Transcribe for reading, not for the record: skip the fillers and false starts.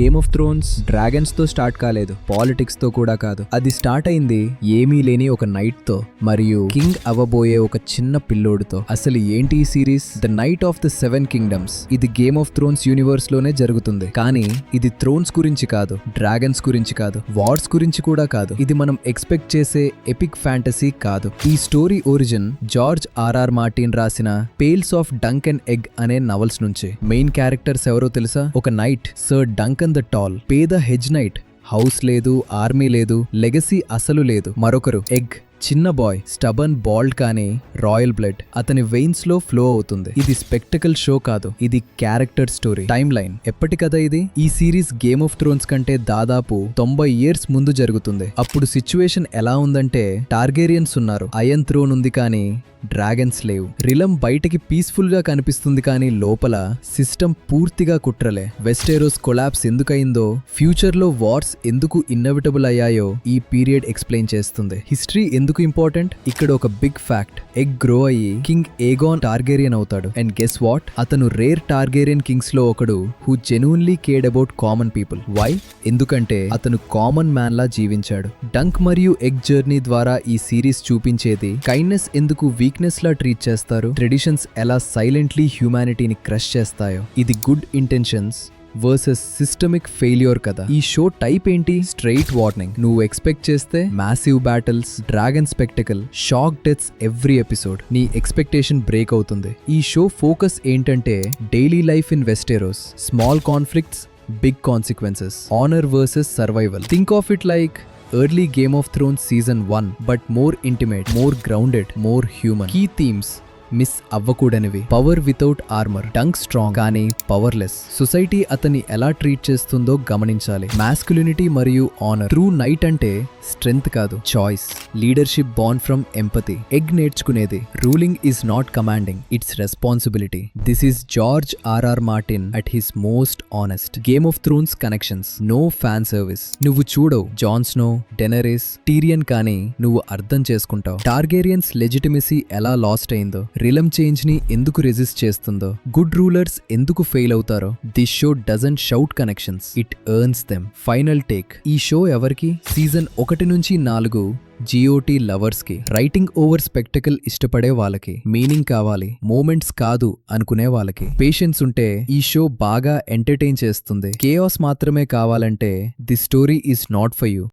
Game of Thrones dragons తో start కాలేదు, politics తో కూడా కాదు. అది స్టార్ట్ అయింది ఏమీ లేని ఒక నైట్ తో మరియు కింగ్ అవ్వబోయే ఒక చిన్న పిల్లోడుతో. అసలు ఏంటి ఈ series? The knight of the 7 kingdoms. ఇది గేమ్ ఆఫ్ థ్రోన్స్ యూనివర్స్ లోనే జరుగుతుంది, కానీ ఇది థ్రోన్స్ గురించి కాదు, డ్రాగన్స్ గురించి కాదు, వార్స్ గురించి కూడా కాదు. ఇది మనం ఎక్స్పెక్ట్ చేసే ఎపిక్ ఫ్యాంటసీ కాదు. ఈ story origin George R R Martin రాసిన tales of Dunk and Egg అనే నవల్స్ నుంచి. మెయిన్ క్యారెక్టర్స్ ఎవరో తెలుసా? ఒక knight sir Duncan the tall, పేద హెజ్ నైట్, హౌస్ లేదు, ఆర్మీ లేదు, లెగసీ అసలు లేదు. మరొకరు ఎగ్, చిన్న బాయ్, స్టబన్ బాల్డ్ కానీ రాయల్ బ్లడ్ అతని వెయిన్స్ లో ఫ్లో అవుతుంది. ఇది స్పెక్టకల్ షో కాదు, ఇది క్యారెక్టర్ స్టోరీ. టైమ్ లైన్ ఎప్పటి కదా ఇది? ఈ సిరీస్ గేమ్ ఆఫ్ థ్రోన్స్ కంటే దాదాపు 90 years ముందు జరుగుతుంది. అప్పుడు సిచ్యువేషన్ ఎలా ఉందంటే, టార్గేరియన్స్ ఉన్నారు, అయన్ థ్రోన్ ఉంది కానీ డ్రాగన్స్ లేవు. రిలం బయటకి పీస్ఫుల్ గా కనిపిస్తుంది కానీ లోపల సిస్టమ్ పూర్తిగా కుట్రలే. వెస్టెరోస్ కొలాప్స్ ఎందుకయిందో, ఫ్యూచర్ లో వార్స్ ఎందుకు ఇన్నెవిటబుల్ అయ్యాయో ఈ పీరియడ్ ఎక్స్ప్లెయిన్ చేస్తుంది. హిస్టరీ ఎందుకు ఇంపార్టెంట్? ఇక్కడ ఒక బిగ్ ఫ్యాక్ట్, ఎగ్ గ్రో అయ్యి కింగ్ ఏగాన్ టార్గేరియన్ అవుతాడు. And guess what? అతను రేర్ టార్గేరియన్ కింగ్స్ లో ఒకడు who genuinely cared about common people. Why? ఎందుకంటే అతను కామన్ మ్యాన్ లా జీవించాడు. డంక్ మరియు ఎగ్ జర్నీ ద్వారా ఈ సిరీస్ చూపించేది కైండ్నెస్ ఎందుకు వీక్నెస్ లా ట్రీట్ చేస్తారు, ట్రెడిషన్స్ ఎలా సైలెంట్లీ హ్యూమానిటీని క్రష్ చేస్తాయో. ఇది good intentions versus systemic failure కదా. ఈ షో టైప్ ఏంటి? Straight warning. నువ్వు ఎక్స్పెక్ట్ చేస్తే massive battles, dragon spectacle, shock deaths every episode, నీ ఎక్స్పెక్టేషన్ బ్రేక్ అవుతుంది. ఈ షో ఫోకస్ ఏంటంటే daily life in Westeros, small conflicts, big consequences, honour versus survival. Think of it like early Game of Thrones season 1, but more intimate, more grounded, more human. Key themes miss అవ్వకూడనివి. Power without armour, Dunk strong కానీ powerless. Society అతన్ని ఎలా treat చేస్తుందో గమనించాలి. Masculinity మరియు honour. True knight అంటే strength కాదు, choice. Leadership born from empathy. Egg నేర్చుకునేది, ruling is not commanding, it's responsibility. This is George R R Martin at his most honest. Game of Thrones connections, no fan service. నువ్వు చూడవు John snow, డెనరీస్, టీరియన్, కానీ నువ్వు అర్థం చేసుకుంటావు Targaryens legitimacy ఎలా last అయిందో, realm change ని ఎందుకు రెసిస్ట్ చేస్తుందో, గుడ్ రూలర్స్ ఎందుకు ఫెయిల్ అవుతారో. This show doesn't shout connections, it earns them. Final take. ఈ షో ఎవరికి? సీజన్ 1 నుంచి 4 జిఓటీ లవర్స్ కి, రైటింగ్ ఓవర్ స్పెక్టకల్ ఇష్టపడే వాళ్ళకి, మీనింగ్ కావాలి మూమెంట్స్ కాదు అనుకునే వాళ్ళకి. పేషెన్స్ ఉంటే ఈ షో బాగా ఎంటర్టైన్ చేస్తుంది. కేయాస్ మాత్రమే కావాలంటే the story is not for you.